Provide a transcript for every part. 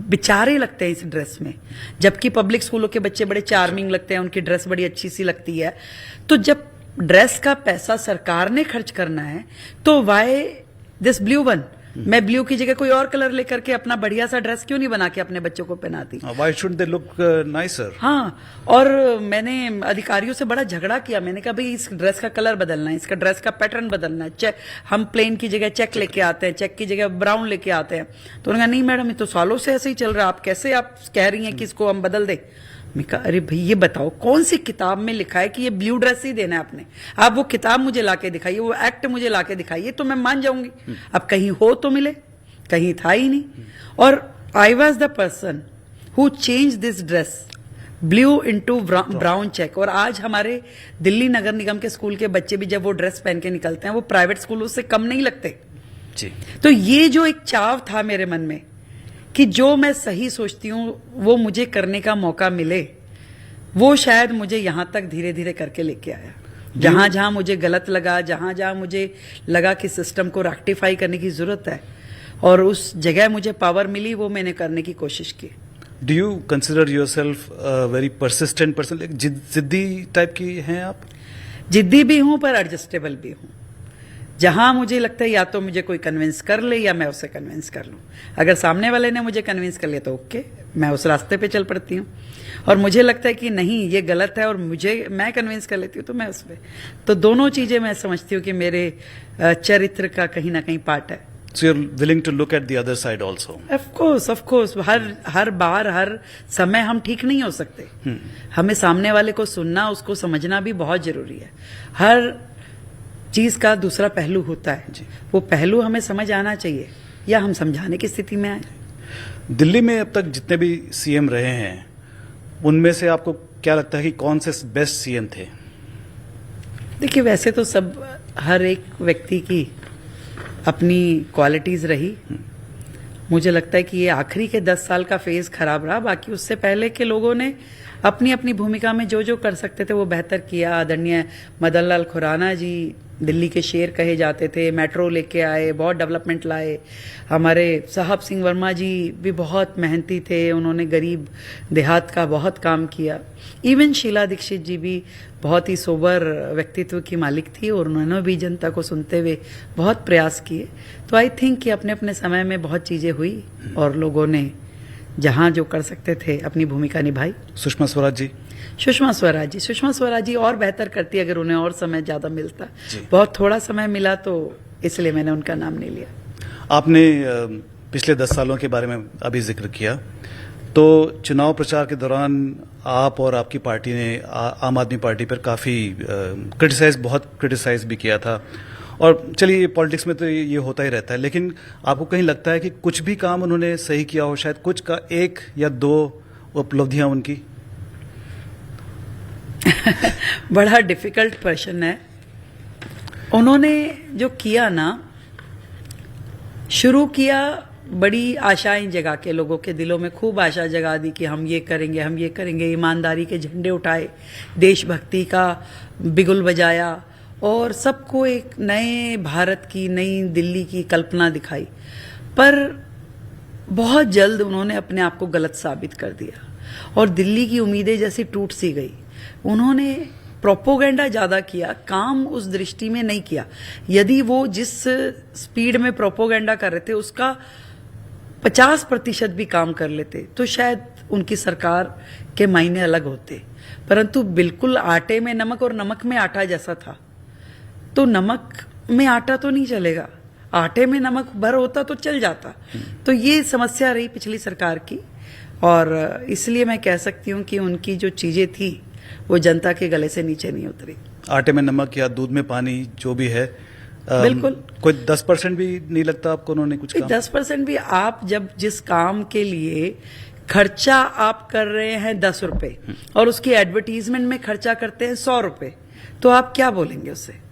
बेचारे लगते हैं इस ड्रेस में, जबकि पब्लिक स्कूलों के बच्चे बड़े चार्मिंग लगते हैं, उनकी ड्रेस बड़ी अच्छी सी लगती है। तो जब ड्रेस का पैसा सरकार ने खर्च करना है तो वाई दिस ब्लू वन? मैं ब्लू की जगह कोई और कलर लेकर के अपना बढ़िया सा ड्रेस क्यों नहीं बना के अपने बच्चों को पहनाती? Why shouldn't they look nicer? हाँ, और मैंने अधिकारियों से बड़ा झगड़ा किया। मैंने कहा भाई इस ड्रेस का कलर बदलना है, इसका ड्रेस का पैटर्न बदलना है, हम प्लेन की जगह चेक लेके आते हैं, चेक की जगह ब्राउन लेके आते हैं। तो उन्होंने कहा नहीं मैडम ये तो सालों से ऐसे ही चल रहा है, आप कैसे आप कह रही हैं कि इसको हम बदल दें? मैं कहा अरे भाई ये बताओ कौन सी किताब में लिखा है कि ये ब्लू ड्रेस ही देना है आपने? आप वो किताब मुझे लाके दिखाइए, वो एक्ट मुझे लाके दिखाइए तो मैं मान जाऊंगी। अब कहीं हो तो मिले, कहीं था ही नहीं। और I was the person who change this dress blue into brown check. और आज हमारे दिल्ली नगर निगम के स्कूल के बच्चे भी जब वो ड्रेस पहन के निकलते हैं वो प्राइवेट स्कूलों से कम नहीं लगते जी। तो ये जो एक चाव था मेरे मन में कि जो मैं सही सोचती हूँ वो मुझे करने का मौका मिले, वो शायद मुझे यहां तक धीरे धीरे करके लेके आया। जहां जहां मुझे गलत लगा, जहां जहां मुझे लगा कि सिस्टम को रेक्टिफाई करने की जरूरत है और उस जगह मुझे पावर मिली, वो मैंने करने की कोशिश की। Do you consider yourself very persistent person? जिद्दी टाइप की हैं आप? जिद्दी भी हूं पर एडजस्टेबल भी हूं। जहां मुझे लगता है या तो मुझे कोई कन्विंस कर ले या मैं उसे कन्विंस कर लूं। अगर सामने वाले ने मुझे कन्विंस कर लिया तो ओके, मैं उस रास्ते पे चल पड़ती हूँ। और मुझे लगता है कि नहीं ये गलत है और मैं कन्विंस कर लेती हूँ तो मैं उस पर। तो दोनों चीजें मैं समझती हूँ कि मेरे चरित्र का कहीं ना कहीं पार्ट है। So you're willing to look at the other side also? Of course. हर बार हर समय हम ठीक नहीं हो सकते। हमें सामने वाले को सुनना, उसको समझना भी बहुत जरूरी है। हर चीज का दूसरा पहलू होता है जी। वो पहलू हमें समझ आना चाहिए या हम समझाने की स्थिति में आए। दिल्ली में अब तक जितने भी सीएम रहे हैं उनमें से आपको क्या लगता है कि कौन से बेस्ट सीएम थे? देखिए वैसे तो सब हर एक व्यक्ति की अपनी क्वालिटीज रही। मुझे लगता है कि ये आखिरी के 10 साल का फेज खराब रहा, बाकी उससे पहले के लोगों ने अपनी अपनी भूमिका में जो जो कर सकते थे वो बेहतर किया। आदरणीय मदन लाल खुराना जी दिल्ली के शेर कहे जाते थे, मेट्रो लेके आए, बहुत डेवलपमेंट लाए। हमारे साहब सिंह वर्मा जी भी बहुत मेहनती थे, उन्होंने गरीब देहात का बहुत काम किया। इवन शीला दीक्षित जी भी बहुत ही सोबर व्यक्तित्व की मालिक थी और उन्होंने भी जनता को सुनते हुए बहुत प्रयास किए। तो आई थिंक कि अपने अपने समय में बहुत चीजें हुई और लोगों ने जहां जो कर सकते थे अपनी भूमिका निभाई। सुषमा स्वराज जी? सुषमा स्वराज जी और बेहतर करती अगर उन्हें और समय ज्यादा मिलता। बहुत थोड़ा समय मिला तो इसलिए मैंने उनका नाम नहीं लिया। आपने पिछले 10 सालों के बारे में अभी जिक्र किया, तो चुनाव प्रचार के दौरान आप और आपकी पार्टी ने आम आदमी पार्टी पर काफी बहुत क्रिटिसाइज भी किया था। और चलिए पॉलिटिक्स में तो ये होता ही रहता है, लेकिन आपको कहीं लगता है कि कुछ भी काम उन्होंने सही किया हो? शायद कुछ का 1 या 2 उपलब्धियां उनकी? बड़ा डिफिकल्ट प्रश्न है। उन्होंने जो किया ना, शुरू किया बड़ी आशाएं जगा के, लोगों के दिलों में खूब आशा जगा दी कि हम ये करेंगे, हम ये करेंगे। ईमानदारी के झंडे उठाए, देशभक्ति का बिगुल बजाया और सबको एक नए भारत की, नई दिल्ली की कल्पना दिखाई। पर बहुत जल्द उन्होंने अपने आप को गलत साबित कर दिया और दिल्ली की उम्मीदें जैसी टूट सी गई। उन्होंने प्रोपोगेंडा ज्यादा किया, काम उस दृष्टि में नहीं किया। यदि वो जिस स्पीड में प्रोपोगेंडा कर रहे थे उसका 50% भी काम कर लेते तो शायद उनकी सरकार के मायने अलग होते। परंतु बिल्कुल आटे में नमक और नमक में आटा जैसा था। तो नमक में आटा तो नहीं चलेगा, आटे में नमक भर होता तो चल जाता। तो ये समस्या रही पिछली सरकार की और इसलिए मैं कह सकती हूँ कि उनकी जो चीजें थी वो जनता के गले से नीचे नहीं उतरी। आटे में नमक या दूध में पानी जो भी है, बिल्कुल। कोई 10% भी नहीं लगता आपको उन्होंने कुछ काम? 10% भी आप जब जिस काम के लिए खर्चा आप कर रहे हैं 10 रुपए और उसकी एडवर्टीजमेंट में खर्चा करते हैं 100 रुपए, तो आप क्या बोलेंगे उससे?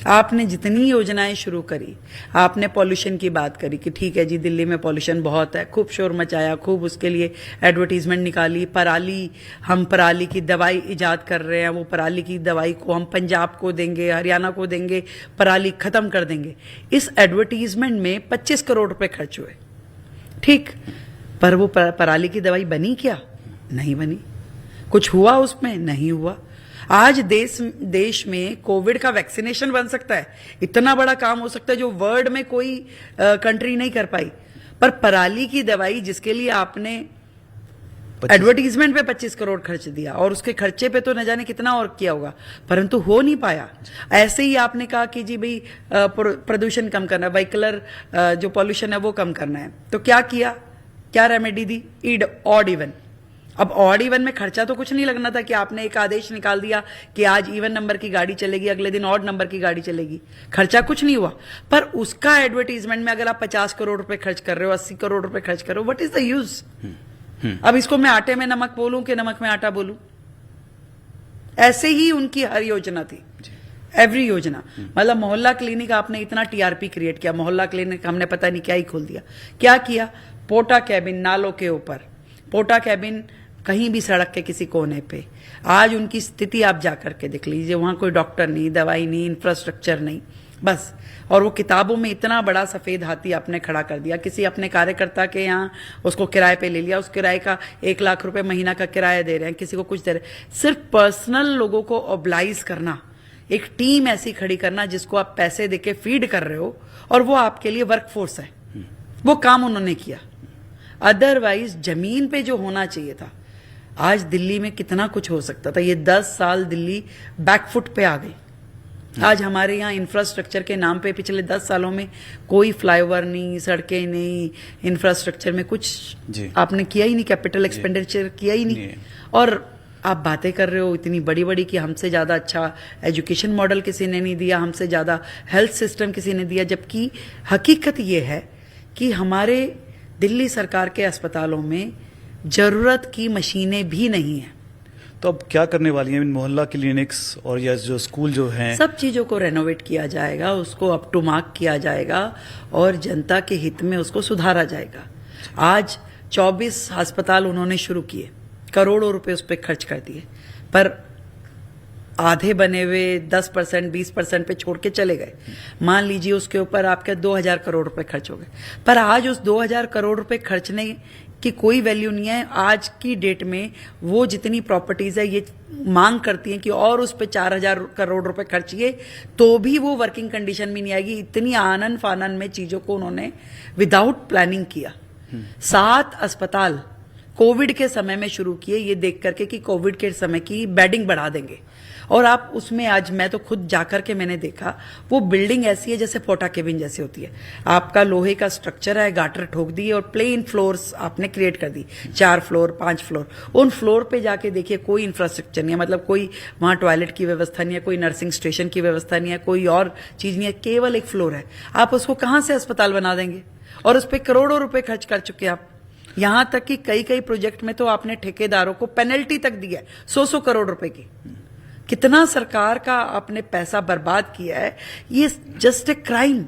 आपने जितनी योजनाएं शुरू करी, आपने पॉल्यूशन की बात करी कि ठीक है जी दिल्ली में पॉल्यूशन बहुत है, खूब शोर मचाया, खूब उसके लिए एडवर्टीजमेंट निकाली। हम पराली की दवाई इजाद कर रहे हैं, वो पराली की दवाई को हम पंजाब को देंगे, हरियाणा को देंगे, पराली खत्म कर देंगे। इस एडवर्टीजमेंट में 25 करोड़ रुपए खर्च हुए। ठीक, पर वो पराली की दवाई बनी क्या? नहीं बनी। कुछ हुआ उसमें? नहीं हुआ। आज देश में कोविड का वैक्सीनेशन बन सकता है, इतना बड़ा काम हो सकता है जो वर्ल्ड में कोई कंट्री नहीं कर पाई। पर पराली की दवाई जिसके लिए आपने एडवर्टीजमेंट पे 25 करोड़ खर्च दिया और उसके खर्चे पे तो न जाने कितना और किया होगा, परंतु हो नहीं पाया। ऐसे ही आपने कहा कि जी भाई प्रदूषण कम करना है, व्हीकलर जो पॉल्यूशन है वो कम करना है, तो क्या किया? क्या रेमेडी दी? Odd even. अब ऑड इवन में खर्चा तो कुछ नहीं लगना था कि आपने एक आदेश निकाल दिया कि आज इवन नंबर की गाड़ी चलेगी, अगले दिन ऑड नंबर की गाड़ी चलेगी, खर्चा कुछ नहीं हुआ। पर उसका एडवर्टीजमेंट में अगर आप 50 करोड़ रुपए खर्च कर रहे हो, 80 करोड़ रुपए खर्च कर रहे हो, व्हाट इज द यूज? अब इसको मैं आटे में नमक बोलूं कि नमक में आटा बोलूं? ऐसे ही उनकी हर योजना थी, एवरी योजना। मतलब मोहल्ला क्लिनिक आपने इतना टीआरपी क्रिएट किया, मोहल्ला क्लिनिक हमने पता नहीं क्या ही खोल दिया। क्या किया? पोटा कैबिन नालों के ऊपर, पोटा कैबिन कहीं भी सड़क के किसी कोने पे। आज उनकी स्थिति आप जाकर के देख लीजिए, वहां कोई डॉक्टर नहीं, दवाई नहीं, इंफ्रास्ट्रक्चर नहीं, बस। और वो किताबों में इतना बड़ा सफेद हाथी आपने खड़ा कर दिया। किसी अपने कार्यकर्ता के यहाँ उसको किराए पे ले लिया, उस किराए का 1 लाख रुपए महीना का किराया दे रहे हैं, किसी को कुछ दे रहे हैं। सिर्फ पर्सनल लोगों को ऑब्लाइज करना, एक टीम ऐसी खड़ी करना जिसको आप पैसे देके फीड कर रहे हो और वो आपके लिए वर्कफोर्स है, वो काम उन्होंने किया। अदरवाइज जमीन पे जो होना चाहिए था, आज दिल्ली में कितना कुछ हो सकता था। ये 10 साल दिल्ली बैकफुट पे आ गई। आज हमारे यहाँ इंफ्रास्ट्रक्चर के नाम पे पिछले 10 सालों में कोई फ्लाईओवर नहीं, सड़कें नहीं, इंफ्रास्ट्रक्चर में कुछ आपने किया ही नहीं, कैपिटल एक्सपेंडिचर किया ही नहीं। और आप बातें कर रहे हो इतनी बड़ी बड़ी कि हमसे ज्यादा अच्छा एजुकेशन मॉडल किसी ने नहीं दिया, हमसे ज्यादा हेल्थ सिस्टम किसी ने दिया, जबकि हकीकत यह है कि हमारे दिल्ली सरकार के अस्पतालों में जरूरत की मशीनें भी नहीं है। तो अब क्या करने वाली हैं इन मोहल्ला क्लिनिक्स और या जो स्कूल जो हैं? सब चीजों को रेनोवेट किया जाएगा, उसको अप टू मार्क किया जाएगा और जनता के हित में उसको सुधारा जाएगा। आज 24 अस्पताल उन्होंने शुरू किए, करोड़ों रुपए उस पर खर्च कर दिए, पर आधे बने हुए 10%, 20% पे छोड़ के चले गए। मान लीजिए उसके ऊपर आपके 2000 करोड़ रुपए खर्च हो गए, पर आज उस 2000 करोड़ रुपए खर्चने की कोई वैल्यू नहीं है। आज की डेट में वो जितनी प्रॉपर्टीज है ये मांग करती हैं कि और उस पे 4000 करोड़ रुपए खर्चिए, तो भी वो वर्किंग कंडीशन में नहीं आएगी। इतनी आनन फानन में चीजों को उन्होंने विदाउट प्लानिंग किया। 7 अस्पताल कोविड के समय में शुरू किए, ये देख करके कि कोविड के समय की बेडिंग बढ़ा देंगे। और आप उसमें, आज मैं तो खुद जाकर के मैंने देखा, वो बिल्डिंग ऐसी है जैसे पोटा केबिन जैसी होती है। आपका लोहे का स्ट्रक्चर है, गाटर ठोक दिए और प्लेन फ्लोर्स आपने क्रिएट कर दी, 4 फ्लोर 5 फ्लोर। उन फ्लोर पे जाके देखिए कोई इंफ्रास्ट्रक्चर नहीं है, मतलब कोई वहां टॉयलेट की व्यवस्था नहीं है, कोई नर्सिंग स्टेशन की व्यवस्था नहीं है, कोई और चीज नहीं है, केवल एक फ्लोर है। आप उसको कहां से अस्पताल बना देंगे? और उस पर करोड़ों रुपए खर्च कर चुके आप। यहां तक कि कई प्रोजेक्ट में तो आपने ठेकेदारों को पेनल्टी तक दी है 100 करोड़ रुपए की। कितना सरकार का आपने पैसा बर्बाद किया है। ये जस्ट ए क्राइम,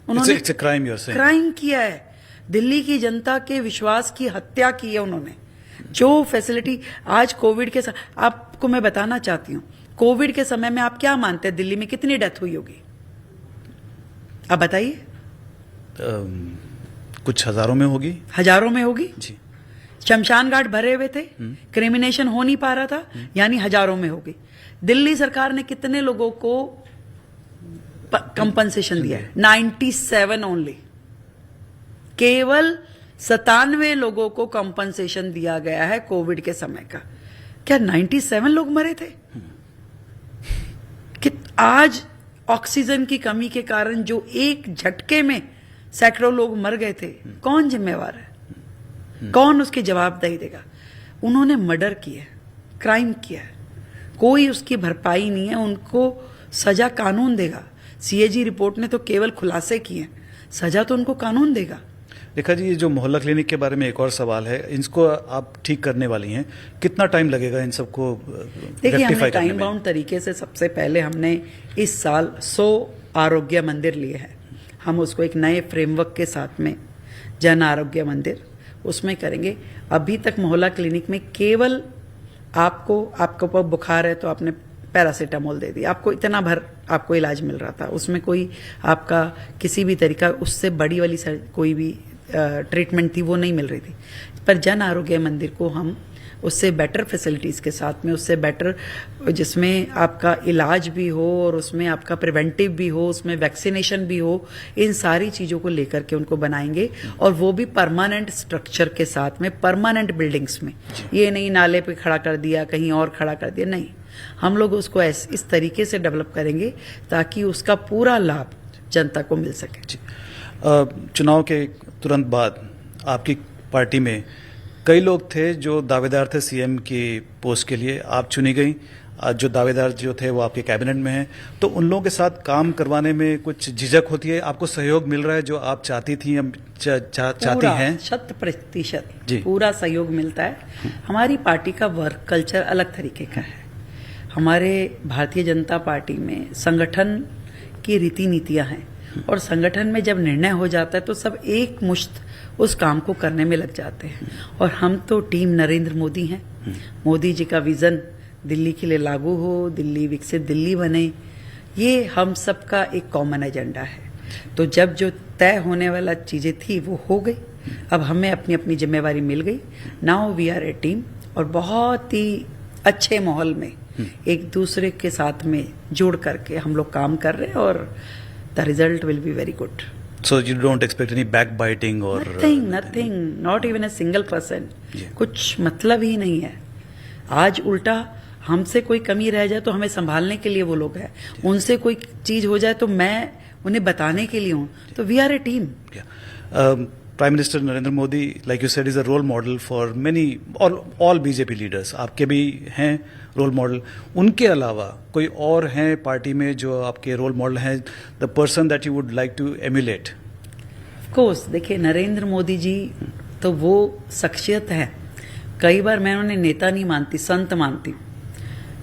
उन्होंने क्राइम किया है। दिल्ली की जनता के विश्वास की हत्या की है उन्होंने। जो फैसिलिटी आज कोविड के आपको मैं बताना चाहती हूं, कोविड के समय में आप क्या मानते हैं दिल्ली में कितनी डेथ हुई होगी? आप बताइए। कुछ हजारों में होगी। हजारों में होगी जी। शमशान घाट भरे हुए थे, क्रिमिनेशन हो नहीं पा रहा था, यानी हजारों में होगी। दिल्ली सरकार ने कितने लोगों को कंपनसेशन दिया है? 97 ओनली। केवल 97 लोगों को कंपनसेशन दिया गया है कोविड के समय का। क्या 97 लोग मरे थे? कि आज ऑक्सीजन की कमी के कारण जो एक झटके में सैकड़ों लोग मर गए थे, कौन जिम्मेवार है? कौन उसकी जवाबदेही देगा? उन्होंने मर्डर किया, क्राइम किया है, कोई उसकी भरपाई नहीं है। उनको सजा कानून देगा। सीएजी रिपोर्ट ने तो केवल खुलासे किए, सजा तो उनको कानून देगा। रेखा जी, ये जो मोहल्ला क्लिनिक के बारे में एक और सवाल है, इसको आप ठीक करने वाली हैं, कितना टाइम लगेगा इन सबको? देखिए, हमने टाइम बाउंड तरीके से सबसे पहले हमने इस साल 100 आरोग्य मंदिर लिए हैं। हम उसको एक नए फ्रेमवर्क के साथ में जन आरोग्य मंदिर उसमें करेंगे। अभी तक मोहल्ला क्लिनिक में केवल आपको ऊपर बुखार है तो आपने पैरासीटामोल दे दी, आपको इतना भर आपको इलाज मिल रहा था। उसमें कोई आपका किसी भी तरीका उससे बड़ी वाली कोई भी ट्रीटमेंट थी वो नहीं मिल रही थी, पर जन आरोग्य मंदिर को हम उससे बेटर फैसिलिटीज़ के साथ में, उससे बेटर जिसमें आपका इलाज भी हो और उसमें आपका प्रिवेंटिव भी हो, उसमें वैक्सीनेशन भी हो, इन सारी चीज़ों को लेकर के उनको बनाएंगे और वो भी परमानेंट स्ट्रक्चर के साथ में, परमानेंट बिल्डिंग्स में। ये नहीं नाले पे खड़ा कर दिया, कहीं और खड़ा कर दिया, नहीं, हम लोग उसको इस तरीके से डेवलप करेंगे ताकि उसका पूरा लाभ जनता को मिल सके। चुनाव के तुरंत बाद आपकी पार्टी में कई लोग थे जो दावेदार थे सीएम की पोस्ट के लिए, आप चुनी गई। जो दावेदार जो थे वो आपके कैबिनेट में हैं, तो उन लोगों के साथ काम करवाने में कुछ झिझक होती है? आपको सहयोग मिल रहा है जो आप चाहती थी या चाहती हैं? 100% पूरा सहयोग मिलता है। हमारी पार्टी का वर्क कल्चर अलग तरीके का है। हमारे भारतीय जनता पार्टी में संगठन की रीति नीतियां हैं और संगठन में जब निर्णय हो जाता है तो सब एक मुश्त उस काम को करने में लग जाते हैं। और हम तो टीम नरेंद्र मोदी हैं। मोदी जी का विजन दिल्ली के लिए लागू हो, दिल्ली विकसित दिल्ली बने, ये हम सबका एक कॉमन एजेंडा है। तो जब जो तय होने वाला चीजें थी वो हो गई, अब हमें अपनी अपनी जिम्मेवारी मिल गई। Now we are a team और बहुत ही अच्छे माहौल में एक दूसरे के साथ में जुड़ करके हम लोग काम कर रहे हैं और the result will be very good. So you don't expect any backbiting or nothing, not even a single percent। कुछ मतलब ही नहीं है। आज उल्टा हमसे कोई कमी रह जाए तो हमें संभालने के लिए वो लोग हैं, उनसे कोई चीज हो जाए तो मैं उन्हें बताने के लिए हूँ। तो we are a team. Prime minister Narendra Modi, like you said, is a role model for many all BJP leaders. आपके भी हैं रोल मॉडल। उनके अलावा कोई और हैं पार्टी में जो आपके रोल मॉडल हैं, the person that you would like to emulate? Of course, देखिए नरेंद्र मोदी जी तो वो शख्सियत है, कई बार मैं उन्हें नेता नहीं मानती, संत मानती।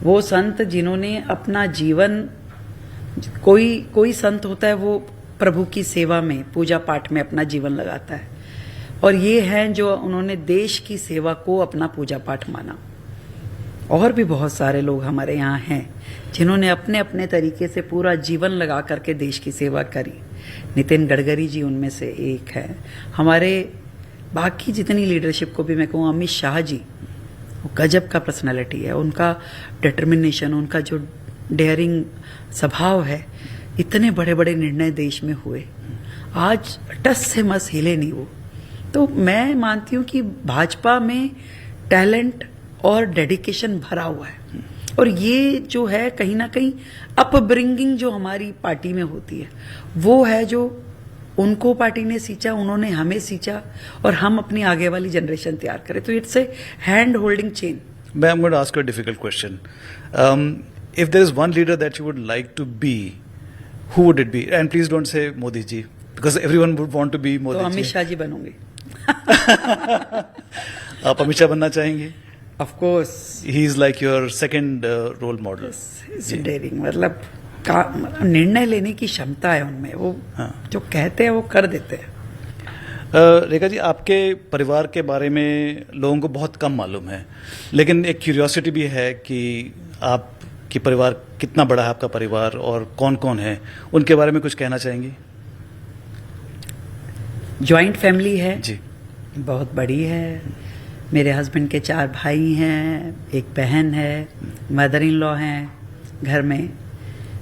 वो संत जिन्होंने अपना जीवन, कोई संत होता है वो प्रभु की सेवा में, पूजा पाठ में अपना जीवन लगाता है, और ये हैं जो उन्होंने देश की सेवा को अपना पूजा पाठ माना। और भी बहुत सारे लोग हमारे यहाँ हैं जिन्होंने अपने अपने तरीके से पूरा जीवन लगा करके देश की सेवा करी। नितिन गडकरी जी उनमें से एक है। हमारे बाकी जितनी लीडरशिप को भी मैं कहूँ, अमित शाह जी, वो गजब का पर्सनालिटी है, उनका डिटर्मिनेशन, उनका जो डेयरिंग स्वभाव है, इतने बड़े बड़े निर्णय देश में हुए, आज टस से मस हिले नहीं वो। तो मैं मानती हूँ कि भाजपा में टैलेंट और डेडिकेशन भरा हुआ है, और ये जो है कहीं ना कहीं अपब्रिंगिंग जो हमारी पार्टी में होती है वो है जो उनको पार्टी ने सींचा, उन्होंने हमें सींचा, और हम अपनी आगे वाली जनरेशन तैयार करें। तो it's a hand holding chain. मैं I'm going to ask you a difficult question. If there is one leader that you would like to be, who would it be? And please don't say Modi ji, because everyone would want to be Modi ji. तो अमित शाह जी बनूंगी। आप अमित शाह बनना चाहेंगे? Of course, He is like your second role model. Daring, मतलब निर्णय लेने की क्षमता है उनमें, वो जो कहते हैं वो कर देते हैं। रेखा जी, आपके परिवार के बारे में लोगों को बहुत कम मालूम है, लेकिन एक क्यूरियोसिटी भी है कि आपकी परिवार कितना बड़ा है, आपका परिवार, और कौन कौन है, उनके बारे में कुछ कहना चाहेंगी? जॉइंट फैमिली है जी, बहुत बड़ी है। मेरे हस्बैंड के 4 भाई हैं, एक बहन है, मदर इन लॉ हैं घर में।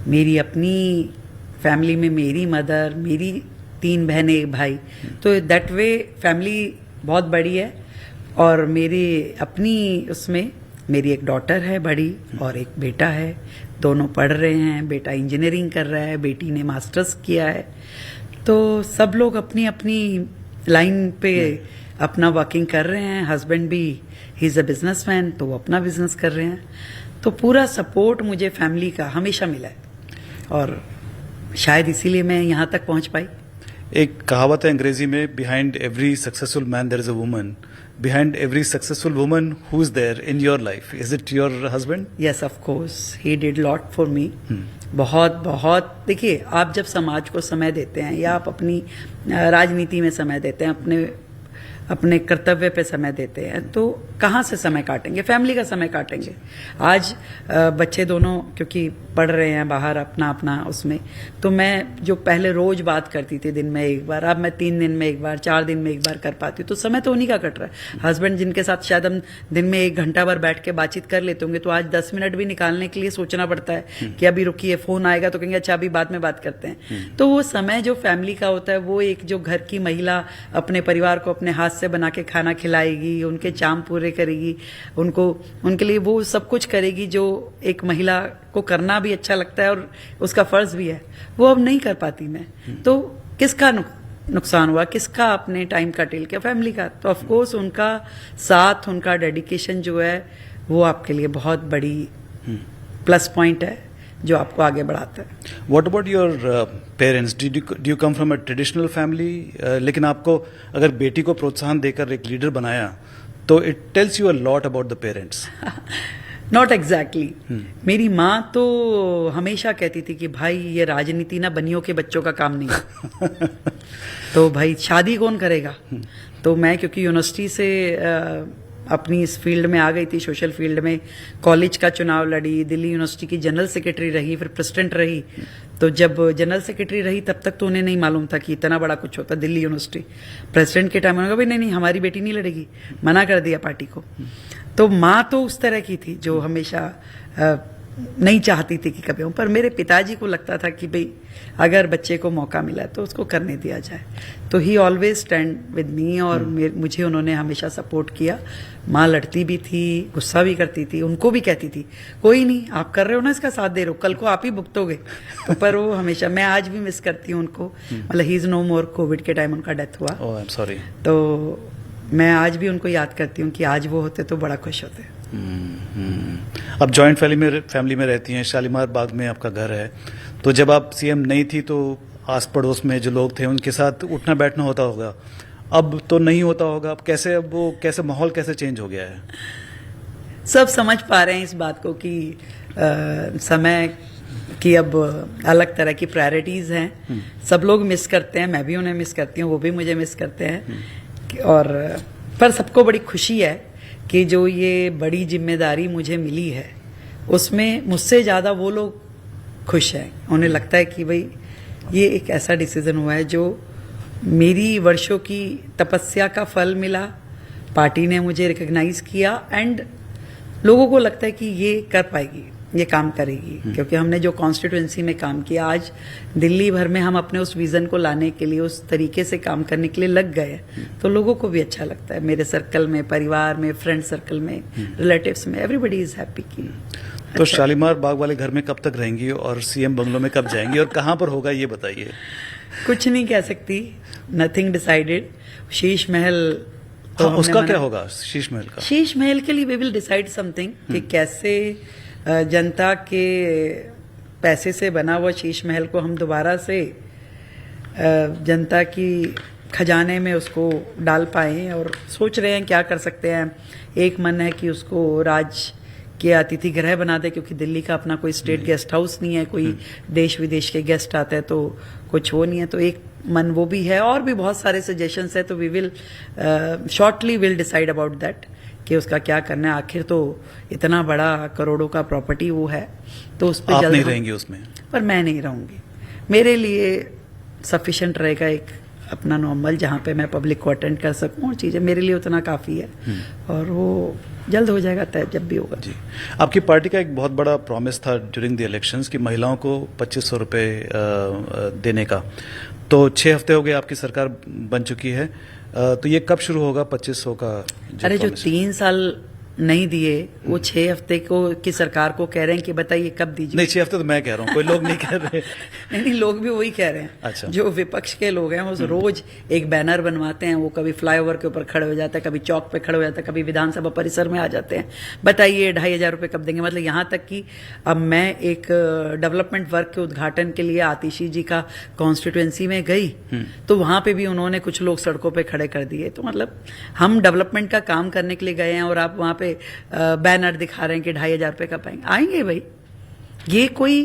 मेरी अपनी फैमिली में मेरी मदर, मेरी 3 बहनें, 1 भाई, तो दैट वे फैमिली बहुत बड़ी है। और मेरी अपनी उसमें मेरी एक डॉटर है बड़ी और एक बेटा है, दोनों पढ़ रहे हैं। बेटा इंजीनियरिंग कर रहा है, बेटी ने मास्टर्स किया है। तो सब लोग अपनी अपनी लाइन पे अपना वर्किंग कर रहे हैं। हस्बैंड भी, ही इज़ अ बिजनेसमैन, तो वो अपना बिजनेस कर रहे हैं। तो पूरा सपोर्ट मुझे फैमिली का हमेशा मिला है, और शायद इसीलिए मैं यहाँ तक पहुँच पाई। एक कहावत है अंग्रेजी में, behind every successful man there is a woman. Behind every successful woman who is there in your life, is it your husband? Yes, of course, he did lot for me. बहुत बहुत, देखिए आप जब समाज को समय देते हैं या आप अपनी राजनीति में समय देते हैं, अपने कर्तव्य पे समय देते हैं, तो कहाँ से समय काटेंगे, फैमिली का समय काटेंगे। आज बच्चे दोनों क्योंकि पढ़ रहे हैं बाहर अपना अपना उसमें, तो मैं जो पहले रोज बात करती थी दिन में एक बार, अब मैं 3 दिन में एक बार, 4 दिन में एक बार कर पाती हूँ। तो समय तो उन्हीं का कट रहा है। हस्बैंड जिनके साथ शायद हम दिन में 1 घंटा भर बैठ के बातचीत कर लेते होंगे, तो आज 10 मिनट भी निकालने के लिए सोचना पड़ता है कि अभी रुकिए, फोन आएगा तो कहेंगे अच्छा अभी बाद में बात करते हैं। तो वो समय जो फैमिली का होता है, वो एक जो घर की महिला अपने परिवार को अपने हाथ से बना के खाना खिलाएगी, उनके चाम पूरे करेगी, उनको उनके लिए वो सब कुछ करेगी जो एक महिला को करना भी अच्छा लगता है और उसका फर्ज भी है, वो अब नहीं कर पाती मैं। तो किसका नुकसान हुआ, किसका अपने टाइम का टिल के, फैमिली का। तो ऑफ कोर्स उनका साथ, उनका डेडिकेशन जो है वो आपके लिए बहुत बड़ी प्लस पॉइंट है जो आपको आगे बढ़ाता है। What about your parents? Do you come from a traditional family? लेकिन आपको अगर बेटी को प्रोत्साहन देकर एक लीडर बनाया तो it tells you a lot about the parents. Not exactly. मेरी माँ तो हमेशा कहती थी कि भाई ये राजनीति ना बनियों के बच्चों का काम नहीं है। तो भाई शादी कौन करेगा। तो मैं क्योंकि यूनिवर्सिटी से अपनी इस फील्ड में आ गई थी, सोशल फील्ड में, कॉलेज का चुनाव लड़ी, दिल्ली यूनिवर्सिटी की जनरल सेक्रेटरी रही, फिर प्रेसिडेंट रही। तो जब जनरल सेक्रेटरी रही तब तक तो उन्हें नहीं मालूम था कि इतना बड़ा कुछ होता दिल्ली यूनिवर्सिटी। प्रेसिडेंट के टाइम उन्होंने कहा भाई नहीं हमारी बेटी नहीं लड़ेगी, मना कर दिया पार्टी को। तो माँ तो उस तरह की थी जो हमेशा नहीं चाहती थी कि कभी हूं, पर मेरे पिताजी को लगता था कि भाई अगर बच्चे को मौका मिला तो उसको करने दिया जाए। तो ही ऑलवेज स्टैंड विद मी, और मुझे उन्होंने हमेशा सपोर्ट किया। माँ लड़ती भी थी, गुस्सा भी करती थी, उनको भी कहती थी कोई नहीं आप कर रहे हो ना, इसका साथ दे रहे हो, कल को आप ही भुगतोगे। तो पर वो हमेशा, मैं आज भी मिस करती हूँ उनको। मतलब he is no more, covid के टाइम उनका डेथ हुआ। Oh I am sorry. तो मैं आज भी उनको याद करती हूँ कि आज वो होते तो बड़ा खुश होते। अब जॉइंट फैमिली में रहती हैं, शालीमार बाग में आपका घर है, तो जब आप सीएम नहीं थी तो आस पड़ोस में जो लोग थे उनके साथ उठना बैठना होता होगा, अब तो नहीं होता होगा। अब वो कैसे माहौल कैसे चेंज हो गया है? सब समझ पा रहे हैं इस बात को कि समय की अब अलग तरह की प्रायोरिटीज हैं। सब लोग मिस करते हैं, मैं भी उन्हें मिस करती हूँ, वो भी मुझे मिस करते हैं। और पर सबको बड़ी खुशी है कि जो ये बड़ी जिम्मेदारी मुझे मिली है उसमें मुझसे ज़्यादा वो लोग खुश हैं। उन्हें लगता है कि भाई ये एक ऐसा डिसीजन हुआ है जो मेरी वर्षों की तपस्या का फल मिला, पार्टी ने मुझे रिकॉग्नाइज किया, एंड लोगों को लगता है कि ये कर पाएगी, ये काम करेगी। क्योंकि हमने जो कॉन्स्टिट्यूएंसी में काम किया, आज दिल्ली भर में हम अपने उस विजन को लाने के लिए, उस तरीके से काम करने के लिए लग गए, तो लोगों को भी अच्छा लगता है। मेरे सर्कल में, परिवार में, फ्रेंड सर्कल में, रिलेटिव्स में, एवरीबडी इज हैप्पी की। तो शालीमार बाग वाले घर में कब तक रहेंगी और सीएम बंगलों में कब जाएंगी और कहाँ पर होगा ये बताइए। कुछ नहीं कह सकती, नथिंग डिसाइडेड। शीश महल तो हाँ, उसका क्या होगा शीश महल का? शीश महल के लिए वी विल डिसाइड समथिंग कि कैसे जनता के पैसे से बना हुआ शीश महल को हम दोबारा से जनता की खजाने में उसको डाल पाएं, और सोच रहे हैं क्या कर सकते हैं। एक मन है कि उसको राज के अतिथि गृह बना दे, क्योंकि दिल्ली का अपना कोई स्टेट गेस्ट हाउस नहीं है, कोई देश विदेश के गेस्ट आते हैं तो कुछ वो नहीं है। तो एक मन वो भी है, और भी बहुत सारे सजेशंस है। तो we will shortly will decide about that कि उसका क्या करना है। आखिर तो इतना बड़ा करोड़ों का प्रॉपर्टी वो है, तो उस पर आप जल्द नहीं रहेंगी उसमें? पर मैं नहीं रहूंगी। मेरे लिए सफिशिएंट रहेगा एक अपना नॉर्मल, जहाँ पे मैं पब्लिक को अटेंड कर सकूं, और चीजें मेरे लिए उतना काफी है। और वो जल्द हो जाएगा तय, जब भी होगा। जी, आपकी पार्टी का एक बहुत बड़ा प्रॉमिस था ड्यूरिंग द इलेक्शंस कि महिलाओं को 2500 रुपए देने का। तो 6 हफ्ते हो गए आपकी सरकार बन चुकी है, तो ये कब शुरू होगा 2500 का? अरे जो 3 साल नहीं दिए वो 6 हफ्ते को की सरकार को कह रहे हैं कि बताइए कब दीजिए। नहीं, 6 हफ्ते तो मैं कह रहा हूँ, कोई लोग नहीं कह रहे। नहीं, लोग भी वही कह रहे हैं। अच्छा। जो विपक्ष के लोग हैं वो रोज एक बैनर बनवाते हैं, वो कभी फ्लाईओवर के ऊपर खड़े हो जाता है, कभी चौक पे खड़े हो जाता है, कभी विधानसभा परिसर में आ जाते हैं, बताइए 2500 रुपये कब देंगे। मतलब यहाँ तक कि अब मैं एक डेवलपमेंट वर्क के उद्घाटन के लिए आतिशी जी का कॉन्स्टिट्यूएंसी में गई, तो वहां पे भी उन्होंने कुछ लोग सड़कों पे खड़े कर दिए। तो मतलब हम डेवलपमेंट का काम करने के लिए गए हैं, और आप वहां पे बैनर दिखा रहे हैं कि 2500 रुपये का पाएंगे। आएंगे भाई, ये कोई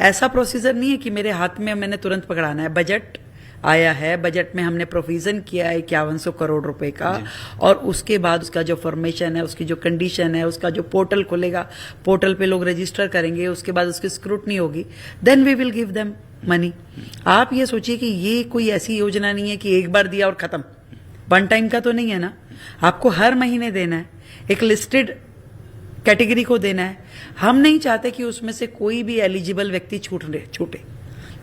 ऐसा प्रोसीजर नहीं है कि मेरे हाथ में मैंने तुरंत पकड़ाना है। बजट आया है, बजट में हमने प्रोविजन किया है 5100 करोड़ रुपए का, और उसके बाद उसका जो फॉर्मेशन है, उसकी जो कंडीशन है, उसका जो पोर्टल खुलेगा, पोर्टल पे लोग रजिस्टर करेंगे, उसके बाद उसकी स्क्रूटनी होगी, then we will give them money. आप ये सोचिए कि ये कोई ऐसी योजना नहीं है कि एक बार दिया और खत्म, वन टाइम का तो नहीं है ना, आपको हर महीने देना है, एक लिस्टेड कैटेगरी को देना है। हम नहीं चाहते कि उसमें से कोई भी एलिजिबल व्यक्ति छूटे,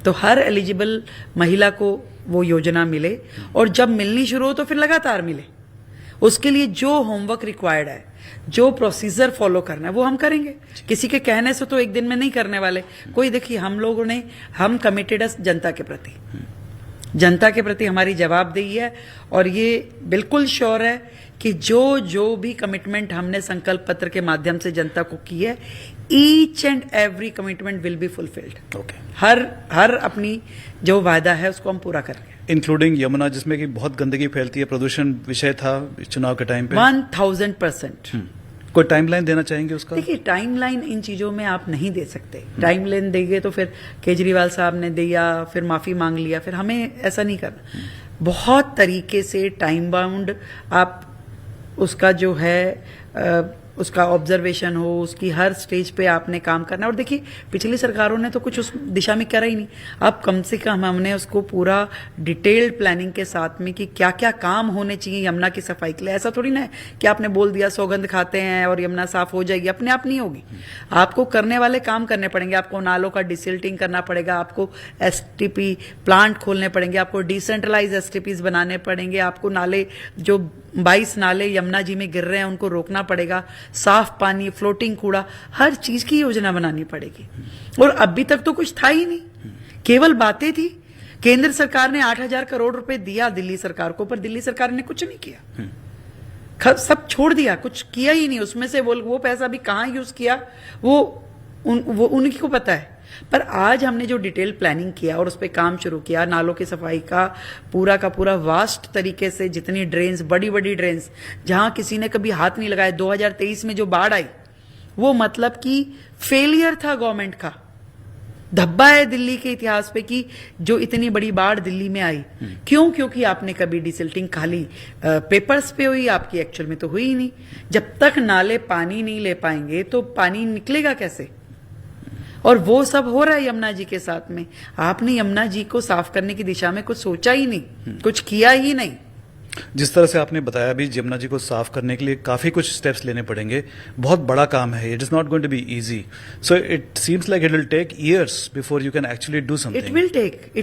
तो हर एलिजिबल महिला को वो योजना मिले, और जब मिलनी शुरू हो तो फिर लगातार मिले। उसके लिए जो होमवर्क रिक्वायर्ड है, जो प्रोसीजर फॉलो करना है, वो हम करेंगे। किसी के कहने से तो एक दिन में नहीं करने वाले कोई। देखिए, हम कमिटेड है जनता के प्रति, जनता के प्रति हमारी जवाबदेही है, और ये बिल्कुल श्योर है कि जो भी कमिटमेंट हमने संकल्प पत्र के माध्यम से जनता को की है, each and every commitment will be fulfilled. Okay, हर अपनी जो वायदा है उसको हम पूरा करेंगे, इंक्लूडिंग यमुना, जिसमें कि बहुत गंदगी फैलती है, प्रदूषण विषय था चुनाव के टाइम पे। 1000%। कोई टाइमलाइन देना चाहेंगे उसका? देखिए, टाइमलाइन इन चीजों में आप नहीं दे सकते। टाइमलाइन देंगे तो फिर केजरीवाल साहब ने दिया, फिर माफी मांग लिया, फिर हमें ऐसा नहीं करना। बहुत तरीके से टाइम बाउंड आप उसका जो है उसका ऑब्जर्वेशन हो, उसकी हर स्टेज पे आपने काम करना। और देखिए, पिछली सरकारों ने तो कुछ उस दिशा में करा ही नहीं। अब कम से कम हमने उसको पूरा डिटेल्ड प्लानिंग के साथ में कि क्या क्या काम होने चाहिए यमुना की सफाई के लिए। ऐसा थोड़ी ना है कि आपने बोल दिया सौगंध खाते हैं और यमुना साफ हो जाएगी, अपने आप नहीं होगी। आपको करने वाले काम करने पड़ेंगे। आपको नालों का डिसिल्टिंग करना पड़ेगा, आपको एसटीपी प्लांट खोलने पड़ेंगे, आपको डिसेंट्रलाइज एसटीपीज बनाने पड़ेंगे, आपको नाले जो 22 नाले यमुना जी में गिर रहे हैं उनको रोकना पड़ेगा, साफ पानी, फ्लोटिंग कूड़ा, हर चीज की योजना बनानी पड़ेगी। और अभी तक तो कुछ था ही नहीं, केवल बातें थी। केंद्र सरकार ने 8000 करोड़ रुपए दिया दिल्ली सरकार को, पर दिल्ली सरकार ने कुछ नहीं किया, सब छोड़ दिया, कुछ किया ही नहीं। उसमें से वो पैसा भी कहां यूज किया वो उन्हीं को पता है। पर आज हमने जो डिटेल प्लानिंग किया और उस पर काम शुरू किया, नालों की सफाई का पूरा वास्ट तरीके से, जितनी ड्रेन्स, बड़ी बड़ी ड्रेन्स जहां किसी ने कभी हाथ नहीं लगाया। 2023 में जो बाढ़ आई, वो मतलब कि फेलियर था गवर्नमेंट का, धब्बा है दिल्ली के इतिहास पे कि जो इतनी बड़ी बाढ़ दिल्ली में आई। क्यों? क्योंकि आपने कभी डिसिल्टिंग खाली पेपर्स पे हुई, आपकी एक्चुअल में तो हुई ही नहीं। जब तक नाले पानी नहीं ले पाएंगे तो पानी निकलेगा कैसे? और वो सब हो रहा है यमुना जी के साथ में। आपने यमुना जी को साफ करने की दिशा में कुछ सोचा ही नहीं, कुछ किया ही नहीं। जिस तरह से आपने बताया अभी, यमुना जी को साफ करने के लिए काफी कुछ स्टेप्स लेने पड़ेंगे, बहुत बड़ा काम है। It is not going to be easy, so it seems like it will take years before you can actually do something. It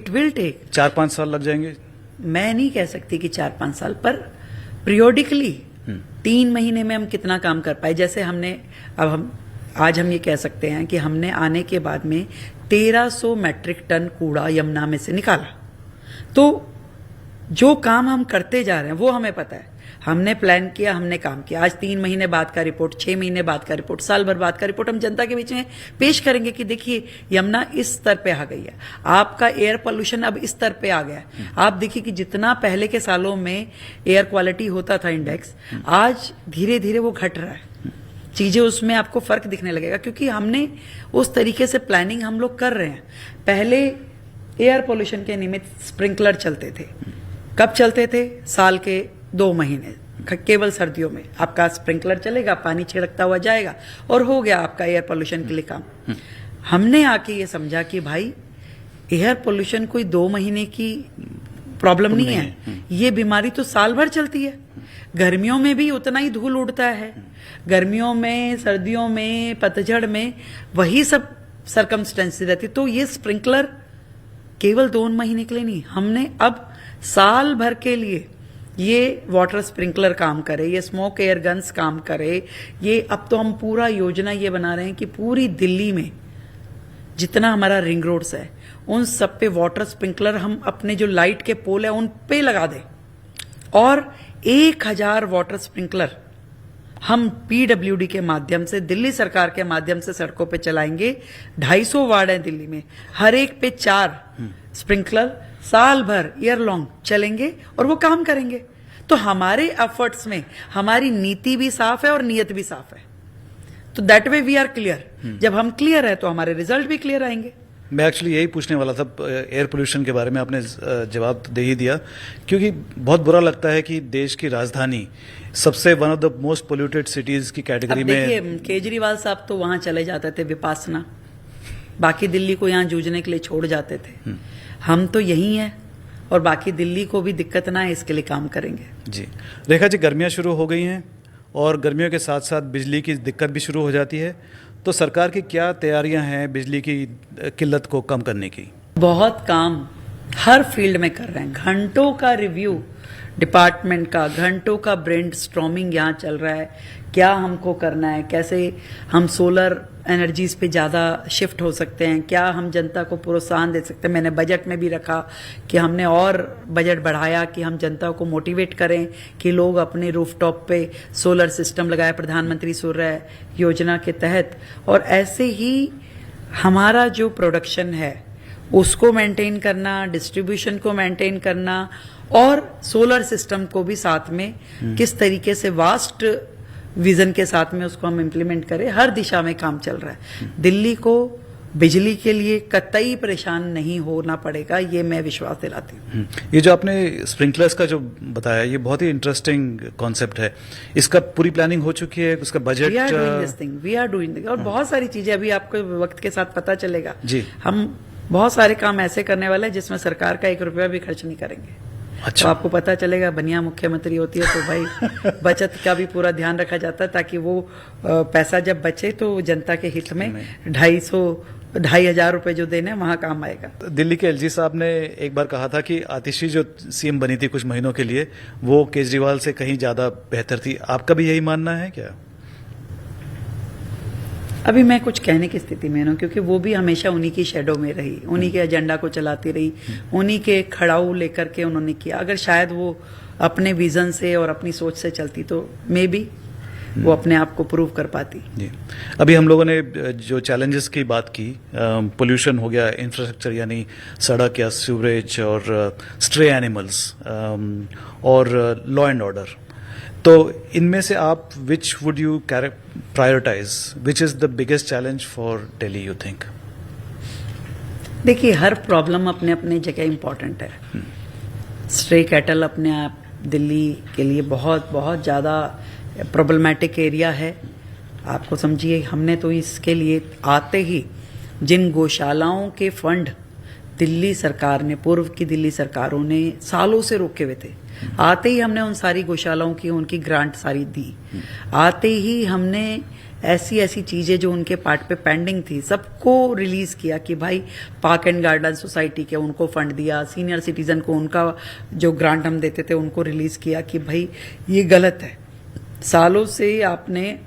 will take 4-5 साल लग जाएंगे। मैं नहीं कह सकती कि 4-5 साल, पर पीरियोडिकली 3 महीने में हम कितना काम कर पाए। जैसे हमने आज हम ये कह सकते हैं कि हमने आने के बाद में 1300 मैट्रिक टन कूड़ा यमुना में से निकाला। तो जो काम हम करते जा रहे हैं वो हमें पता है, हमने प्लान किया, हमने काम किया। आज 3 महीने बाद का रिपोर्ट, 6 महीने बाद का रिपोर्ट, साल भर बाद का रिपोर्ट हम जनता के बीच में पेश करेंगे कि देखिए यमुना इस स्तर पे आ गई है, आपका एयर पोल्यूशन अब इस स्तर पे आ गया है। आप देखिए कि जितना पहले के सालों में एयर क्वालिटी होता था इंडेक्स, आज धीरे धीरे वो घट रहा है। चीजें उसमें आपको फर्क दिखने लगेगा, क्योंकि हमने उस तरीके से प्लानिंग हम लोग कर रहे हैं। पहले एयर पोल्यूशन के निमित्त स्प्रिंकलर चलते थे। कब चलते थे? साल के 2 महीने, केवल सर्दियों में आपका स्प्रिंकलर चलेगा, पानी छिड़कता हुआ जाएगा और हो गया आपका एयर पोल्यूशन के लिए काम। हमने आके ये समझा कि भाई एयर पोल्यूशन कोई 2 महीने की प्रॉब्लम नहीं है, ये बीमारी तो साल भर चलती है। गर्मियों में भी उतना ही धूल उड़ता है, गर्मियों में, सर्दियों में, पतझड़ में वही सब सर्कमस्टेंसेस रहती। तो ये स्प्रिंकलर केवल 2 महीने के लिए नहीं, हमने अब साल भर के लिए ये वाटर स्प्रिंकलर काम करे, ये स्मोक एयर गन्स काम करे। ये अब तो हम पूरा योजना ये बना रहे हैं कि पूरी दिल्ली में जितना हमारा रिंग रोड्स है उन सब पे वाटर स्प्रिंकलर हम अपने जो लाइट के पोल है उन पे लगा दें, और 1000 वाटर स्प्रिंकलर हम पीडब्ल्यूडी के माध्यम से, दिल्ली सरकार के माध्यम से सड़कों पे चलाएंगे। 250 वार्ड है दिल्ली में, हर एक पे 4 स्प्रिंकलर साल भर ईयर लॉन्ग चलेंगे और वो काम करेंगे। तो हमारे एफर्ट्स में हमारी नीति भी साफ है और नीयत भी साफ है। तो that way we are clear. जब हम क्लियर है तो हमारे रिजल्ट भी क्लियर आएंगे। मैं एक्चुअली यही पूछने वाला था, एयर पोल्यूशन के बारे में आपने जवाब दे ही दिया, क्योंकि बहुत बुरा लगता है कि देश की राजधानी सबसे one of the most polluted cities की कैटेगरी अब में। देखिए केजरीवाल साहब तो वहां चले जाते थे विपासना, बाकी दिल्ली को यहाँ जूझने के लिए छोड़ जाते थे। हम तो यही हैं और बाकी दिल्ली को भी दिक्कत ना है इसके लिए काम करेंगे। जी रेखा जी, गर्मियाँ शुरू हो गई हैं और गर्मियों के साथ साथ बिजली की दिक्कत भी शुरू हो जाती है, तो सरकार की क्या तैयारियां हैं बिजली की किल्लत को कम करने की? बहुत काम हर फील्ड में कर रहे हैं। घंटों का रिव्यू डिपार्टमेंट का, घंटों का ब्रेन स्टॉर्मिंग यहाँ चल रहा है, क्या हमको करना है, कैसे हम सोलर एनर्जीज पे ज़्यादा शिफ्ट हो सकते हैं, क्या हम जनता को प्रोत्साहन दे सकते हैं। मैंने बजट में भी रखा कि हमने और बजट बढ़ाया कि हम जनता को मोटिवेट करें कि लोग अपने रूफटॉप पे सोलर सिस्टम लगाए प्रधानमंत्री सूर्य योजना के तहत। और ऐसे ही हमारा जो प्रोडक्शन है उसको मेंटेन करना, डिस्ट्रीब्यूशन को मेंटेन करना और सोलर सिस्टम को भी साथ में किस तरीके से वास्ट विजन के साथ में उसको हम इम्प्लीमेंट करें, हर दिशा में काम चल रहा है। दिल्ली को बिजली के लिए कतई परेशान नहीं होना पड़ेगा, ये मैं विश्वास दिलाती हूँ। ये जो आपने स्प्रिंकलर्स का जो बताया, ये बहुत ही इंटरेस्टिंग कॉन्सेप्ट है। इसका पूरी प्लानिंग हो चुकी है, उसका बजट? वी आर डूइंग और बहुत सारी चीजें अभी आपको वक्त के साथ पता चलेगा। जी, हम बहुत सारे काम ऐसे करने वाले हैं जिसमें सरकार का 1 रुपया भी खर्च नहीं करेंगे। अच्छा। तो आपको पता चलेगा, बनिया मुख्यमंत्री होती है तो भाई बचत का भी पूरा ध्यान रखा जाता है, ताकि वो पैसा जब बचे तो जनता के हित में 2,500 रुपए जो देने वहां काम आएगा। दिल्ली के एलजी साहब ने एक बार कहा था कि आतिशी जो सीएम बनी थी कुछ महीनों के लिए, वो केजरीवाल से कहीं ज्यादा बेहतर थी। आपका भी यही मानना है क्या? अभी मैं कुछ कहने की स्थिति में हूं, क्योंकि वो भी हमेशा उन्हीं की शेडो में रही, उन्हीं के एजेंडा को चलाती रही, उन्हीं के खड़ाऊ लेकर के उन्होंने किया। अगर शायद वो अपने विजन से और अपनी सोच से चलती तो मे बी वो अपने आप को प्रूव कर पाती। जी, अभी हम लोगों ने जो चैलेंजेस की बात की, पोल्यूशन हो गया, इंफ्रास्ट्रक्चर यानी सड़क या सीवरेज, और स्ट्रे एनिमल्स, और लॉ एंड ऑर्डर, तो इनमें से आप which would you prioritize? Which is the biggest challenge for Delhi you think? देखिए हर प्रॉब्लम अपने अपने जगह इम्पोर्टेंट है। स्ट्रे कैटल अपने आप दिल्ली के लिए बहुत बहुत ज़्यादा प्रॉब्लमैटिक एरिया है। आपको समझिए, हमने तो इसके लिए आते ही जिन गौशालाओं के फंड दिल्ली सरकार ने, पूर्व की दिल्ली सरकारों ने सालों से रोके हुए थे, आते ही हमने उन सारी गौशालाओं की उनकी ग्रांट सारी दी। आते ही हमने ऐसी ऐसी चीजें जो उनके पार्ट पे पेंडिंग थी सबको रिलीज किया कि भाई पार्क एंड गार्डन सोसाइटी के उनको फंड दिया, सीनियर सिटीजन को उनका जो ग्रांट हम देते थे उनको रिलीज किया कि भाई ये गलत है। सालों से आपने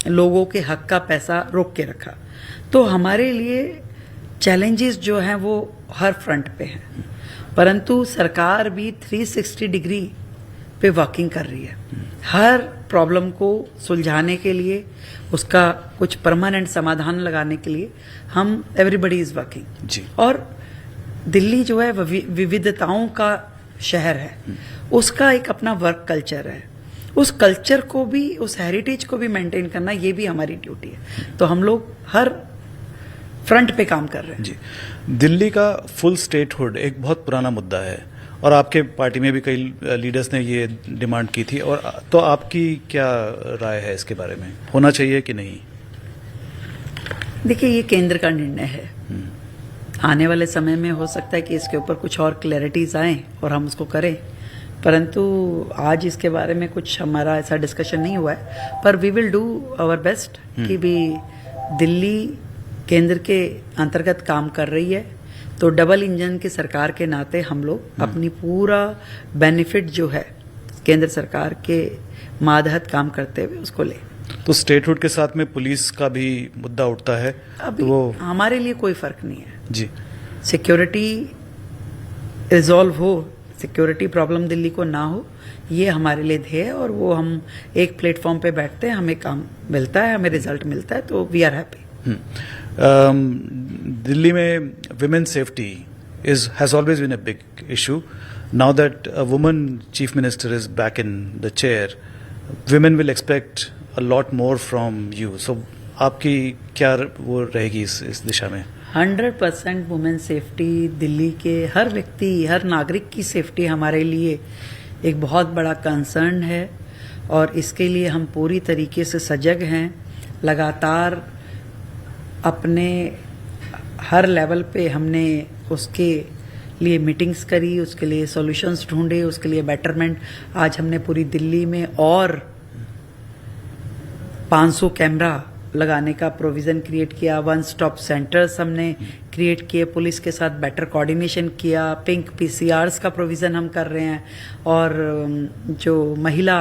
लोगों के हक का पैसा रोक के रखा। तो हमारे लिए चैलेंजेस जो हैं वो हर फ्रंट पे हैं, परंतु सरकार भी 360 डिग्री पे वर्किंग कर रही है। हर प्रॉब्लम को सुलझाने के लिए, उसका कुछ परमानेंट समाधान लगाने के लिए हम एवरीबडी इज वर्किंग जी। और दिल्ली जो है विविधताओं का शहर है, उसका एक अपना वर्क कल्चर है। उस कल्चर को भी, उस हेरिटेज को भी मेंटेन करना, ये भी हमारी ड्यूटी है। तो हम लोग हर फ्रंट पे काम कर रहे हैं जी। दिल्ली का फुल स्टेटहुड एक बहुत पुराना मुद्दा है और आपके पार्टी में भी कई लीडर्स ने ये डिमांड की थी, और तो आपकी क्या राय है इसके बारे में, होना चाहिए कि नहीं? देखिए ये केंद्र का निर्णय है। आने वाले समय में हो सकता है कि इसके ऊपर कुछ और क्लैरिटीज आए और हम उसको करें, परंतु आज इसके बारे में कुछ हमारा ऐसा डिस्कशन नहीं हुआ है। पर we will do our best कि भी दिल्ली केंद्र के अंतर्गत काम कर रही है, तो डबल इंजन की सरकार के नाते हम लोग अपनी पूरा बेनिफिट जो है केंद्र सरकार के मातहत काम करते हुए उसको ले। तो स्टेटहुड के साथ में पुलिस का भी मुद्दा उठता है, अभी तो वो हमारे लिए कोई फर्क नहीं है जी। सिक्योरिटी रिजॉल्व हो, सिक्योरिटी प्रॉब्लम दिल्ली को ना हो, ये हमारे लिए ध्येय है। और वो हम एक प्लेटफॉर्म पे बैठते हैं, हमें काम मिलता है, हमें रिजल्ट मिलता है, तो वी आर हैप्पी। दिल्ली में women's safety has always been a big issue. Now that a woman chief minister is back in the chair, women will expect a lot more from you. So आपकी क्या वो रहेगी इस दिशा में? 100% women safety, Delhi के हर व्यक्ति, हर नागरिक की सेफ्टी हमारे लिए एक बहुत बड़ा कंसर्न है और इसके लिए हम पूरी तरीके से सजग हैं। लगातार अपने हर लेवल पे हमने उसके लिए मीटिंग्स करी, उसके लिए सॉल्यूशंस ढूंढे, उसके लिए बेटरमेंट। आज हमने पूरी दिल्ली में और 500 कैमरा लगाने का प्रोविजन क्रिएट किया, वन स्टॉप सेंटर्स हमने क्रिएट किए, पुलिस के साथ बेटर कोऑर्डिनेशन किया, पिंक पीसीआरस का प्रोविजन हम कर रहे हैं और जो महिला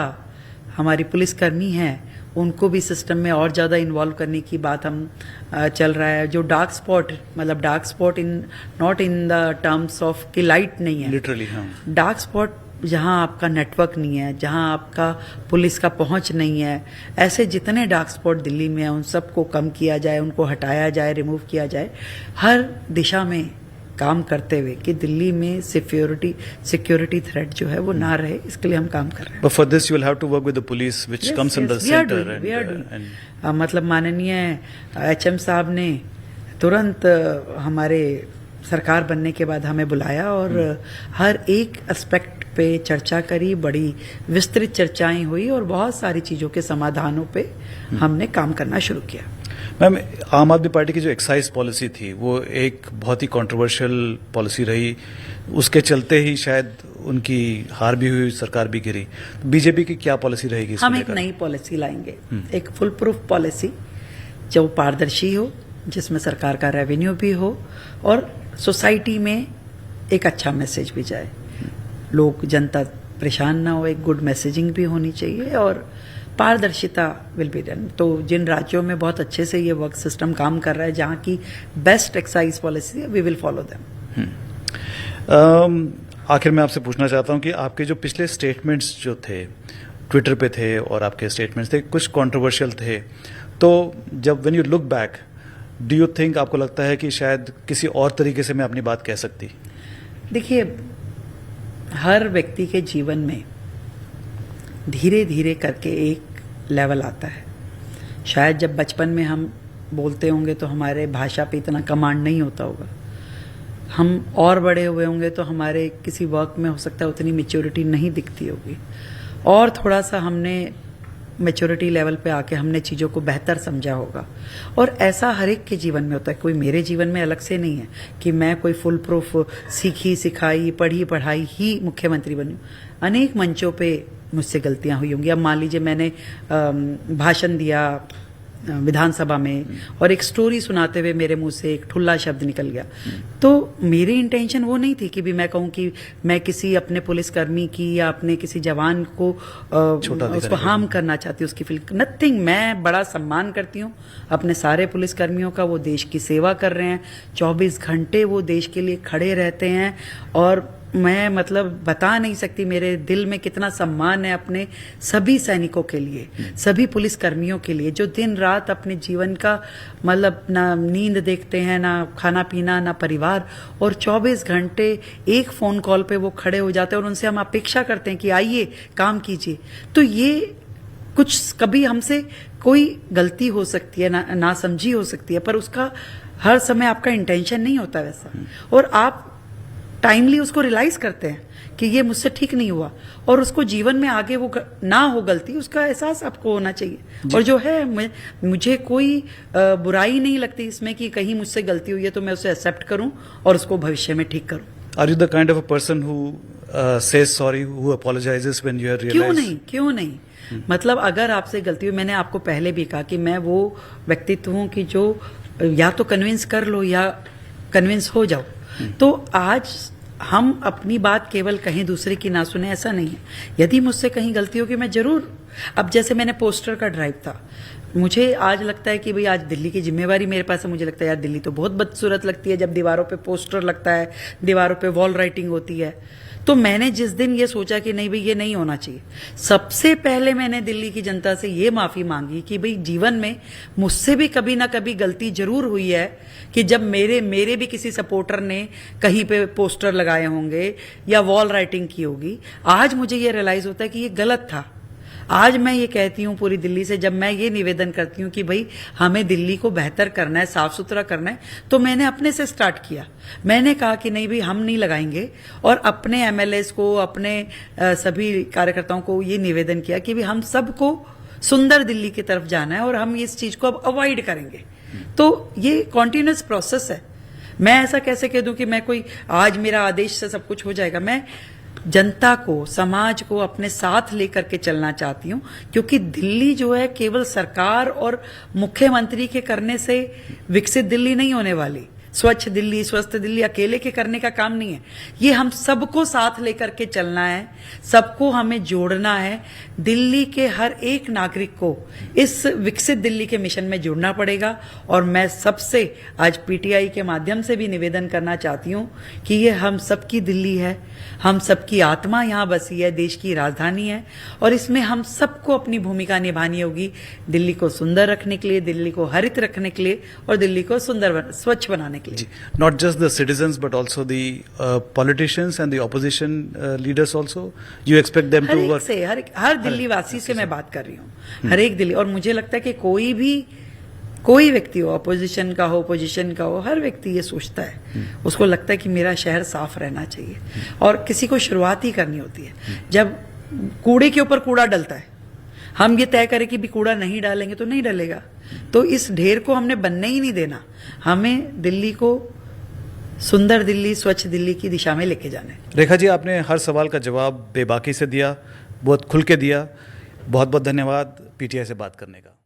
हमारी पुलिसकर्मी हैं उनको भी सिस्टम में और ज़्यादा इन्वॉल्व करने की बात हम चल रहा है। जो डार्क स्पॉट, मतलब dark spot in not in the terms of कि लाइट नहीं है, लिटरली हाँ, डार्क स्पॉट जहां आपका नेटवर्क नहीं है, जहां आपका पुलिस का पहुंच नहीं है, ऐसे जितने डार्क स्पॉट दिल्ली में हैं उन सबको कम किया जाए, उनको हटाया जाए, रिमूव किया जाए, हर दिशा में काम करते हुए कि दिल्ली में सिक्योरिटी थ्रेट जो है वो ना रहे, इसके लिए हम काम कर रहे हैं। but for this you will have to work with the police which Yes, comes in the yes, we are center doing, we are doing. and मतलब माननीय एचएम साहब ने तुरंत हमारे सरकार बनने के बाद हमें बुलाया और हर एक एस्पेक्ट पे चर्चा करी, बड़ी विस्तृत चर्चाएं हुई और बहुत सारी चीजों के समाधानों पे हमने काम करना शुरू किया। मैम, आम आदमी पार्टी की जो एक्साइज पॉलिसी थी वो एक बहुत ही कंट्रोवर्शियल पॉलिसी रही, उसके चलते ही शायद उनकी हार भी हुई, सरकार भी गिरी। बीजेपी की क्या पॉलिसी रहेगी इसको हम एक लेकर? नई पॉलिसी लाएंगे, एक फुल प्रूफ पॉलिसी जो पारदर्शी हो, जिसमें सरकार का रेवेन्यू भी हो और सोसाइटी में एक अच्छा मैसेज भी जाए, लोग जनता परेशान ना हो, एक गुड मैसेजिंग भी होनी चाहिए और पारदर्शिता विल बी डन। तो जिन राज्यों में बहुत अच्छे से ये वर्क सिस्टम काम कर रहा है, जहां की बेस्ट एक्साइज पॉलिसी है, वी विल फॉलो देम। आखिर मैं आपसे पूछना चाहता हूं कि आपके जो पिछले स्टेटमेंट्स जो थे, ट्विटर पे थे और आपके स्टेटमेंट्स थे, कुछ कंट्रोवर्शियल थे, तो जब when you look back, do you think, आपको लगता है कि शायद किसी और तरीके से मैं अपनी बात कह सकती? देखिए, हर व्यक्ति के जीवन में धीरे धीरे करके एक लेवल आता है। शायद जब बचपन में हम बोलते होंगे तो हमारे भाषा पे इतना कमांड नहीं होता होगा, हम और बड़े हुए होंगे तो हमारे किसी वर्क में हो सकता है उतनी मैच्योरिटी नहीं दिखती होगी और थोड़ा सा हमने मैच्योरिटी लेवल पे आके हमने चीज़ों को बेहतर समझा होगा। और ऐसा हर एक के जीवन में होता है, कोई मेरे जीवन में अलग से नहीं है कि मैं कोई फुल प्रूफ सीखी सिखाई पढ़ी पढ़ाई ही मुख्यमंत्री बनी। अनेक मंचों पे मुझसे गलतियां हुई होंगी। अब मान लीजिए मैंने भाषण दिया विधानसभा में और एक स्टोरी सुनाते हुए मेरे मुंह से एक ठुल्ला शब्द निकल गया, तो मेरी इंटेंशन वो नहीं थी कि भी मैं कहूं कि मैं किसी अपने पुलिसकर्मी की या अपने किसी जवान को उसको हार्म करना चाहती हूँ, उसकी फील नथिंग। मैं बड़ा सम्मान करती हूँ अपने सारे पुलिसकर्मियों का, वो देश की सेवा कर रहे हैं, 24 घंटे वो देश के लिए खड़े रहते हैं और मैं मतलब बता नहीं सकती मेरे दिल में कितना सम्मान है अपने सभी सैनिकों के लिए, सभी पुलिस कर्मियों के लिए जो दिन रात अपने जीवन का मतलब ना नींद देखते हैं, ना खाना पीना, ना परिवार, और 24 घंटे एक फोन कॉल पे वो खड़े हो जाते हैं और उनसे हम अपेक्षा करते हैं कि आइए काम कीजिए। तो ये कुछ कभी हमसे कोई गलती हो सकती है, ना समझी हो सकती है, पर उसका हर समय आपका इंटेंशन नहीं होता वैसा, और आप टाइमली उसको रियलाइज करते हैं कि ये मुझसे ठीक नहीं हुआ और उसको जीवन में आगे वो ना हो गलती, उसका एहसास आपको होना चाहिए। और जो है मुझे कोई बुराई नहीं लगती इसमें कि कहीं मुझसे गलती हुई है तो मैं उसे एक्सेप्ट करूं और उसको भविष्य में ठीक करूं। Are you the kind of a person who says sorry, who apologizes when you are realize? क्यों नहीं मतलब अगर आपसे गलती हुई, मैंने आपको पहले भी कहा कि मैं वो व्यक्तित्व हूं कि जो या तो कन्विंस कर लो या कन्विंस हो जाओ। तो आज हम अपनी बात केवल कहीं दूसरे की ना सुने ऐसा नहीं है। यदि मुझसे कहीं गलती होगी मैं जरूर, अब जैसे मैंने पोस्टर का ड्राइव था, मुझे आज लगता है कि भाई आज दिल्ली की जिम्मेवारी मेरे पास है। मुझे लगता है यार दिल्ली तो बहुत बदसूरत लगती है जब दीवारों पे पोस्टर लगता है, दीवारों पे वॉल राइटिंग होती है। तो मैंने जिस दिन ये सोचा कि नहीं भाई ये नहीं होना चाहिए, सबसे पहले मैंने दिल्ली की जनता से ये माफी मांगी कि भाई जीवन में मुझसे भी कभी ना कभी गलती जरूर हुई है कि जब मेरे भी किसी सपोर्टर ने कहीं पे पोस्टर लगाए होंगे या वॉल राइटिंग की होगी। आज मुझे ये रियलाइज होता है कि ये गलत था। आज मैं ये कहती हूँ पूरी दिल्ली से, जब मैं ये निवेदन करती हूँ कि भाई हमें दिल्ली को बेहतर करना है, साफ सुथरा करना है, तो मैंने अपने से स्टार्ट किया। मैंने कहा कि नहीं भाई हम नहीं लगाएंगे, और अपने एमएलएस को, अपने सभी कार्यकर्ताओं को ये निवेदन किया कि भाई हम सबको सुंदर दिल्ली की तरफ जाना है और हम इस चीज को अब अवॉइड करेंगे। तो ये कॉन्टिन्यूस प्रोसेस है। मैं ऐसा कैसे कह दूं कि मैं कोई आज मेरा आदेश से सब कुछ हो जाएगा। मैं जनता को, समाज को अपने साथ लेकर के चलना चाहती हूं, क्योंकि दिल्ली जो है केवल सरकार और मुख्यमंत्री के करने से विकसित दिल्ली नहीं होने वाली। स्वच्छ दिल्ली, स्वस्थ दिल्ली अकेले के करने का काम नहीं है। ये हम सबको साथ लेकर के चलना है, सबको हमें जोड़ना है। दिल्ली के हर एक नागरिक को इस विकसित दिल्ली के मिशन में जुड़ना पड़ेगा। और मैं सबसे आज पीटीआई के माध्यम से भी निवेदन करना चाहती हूं कि ये हम सबकी दिल्ली है, हम सबकी आत्मा यहां बसी है, देश की राजधानी है, और इसमें हम सबको अपनी भूमिका निभानी होगी दिल्ली को सुंदर रखने के लिए, दिल्ली को हरित रखने के लिए, और दिल्ली को सुंदर स्वच्छ बनाने के लिए। Not just the citizens but also the politicians and the opposition leaders also. You expect them her to एक work. से, हर दिल्ली वासी से मैं बात कर रही हूँ, हर एक दिल्ली। और मुझे लगता है कि कोई व्यक्ति हो, अपोजिशन का हो, पोजीशन का हो, हर व्यक्ति ये सोचता है, उसको लगता है कि मेरा शहर साफ रहना चाहिए। और किसी को शुरुआत ही करनी होती है। जब कूड़े के ऊपर कूड़ा डलता है, हम ये तय करें कि भी कूड़ा नहीं डालेंगे तो नहीं डलेगा। तो इस ढेर को हमने बनने ही नहीं देना। हमें दिल्ली को सुंदर दिल्ली, स्वच्छ दिल्ली की दिशा में लेके जाना है। रेखा जी, आपने हर सवाल का जवाब बेबाकी से दिया, बहुत खुल के दिया। बहुत बहुत धन्यवाद पीटीआई से बात करने का।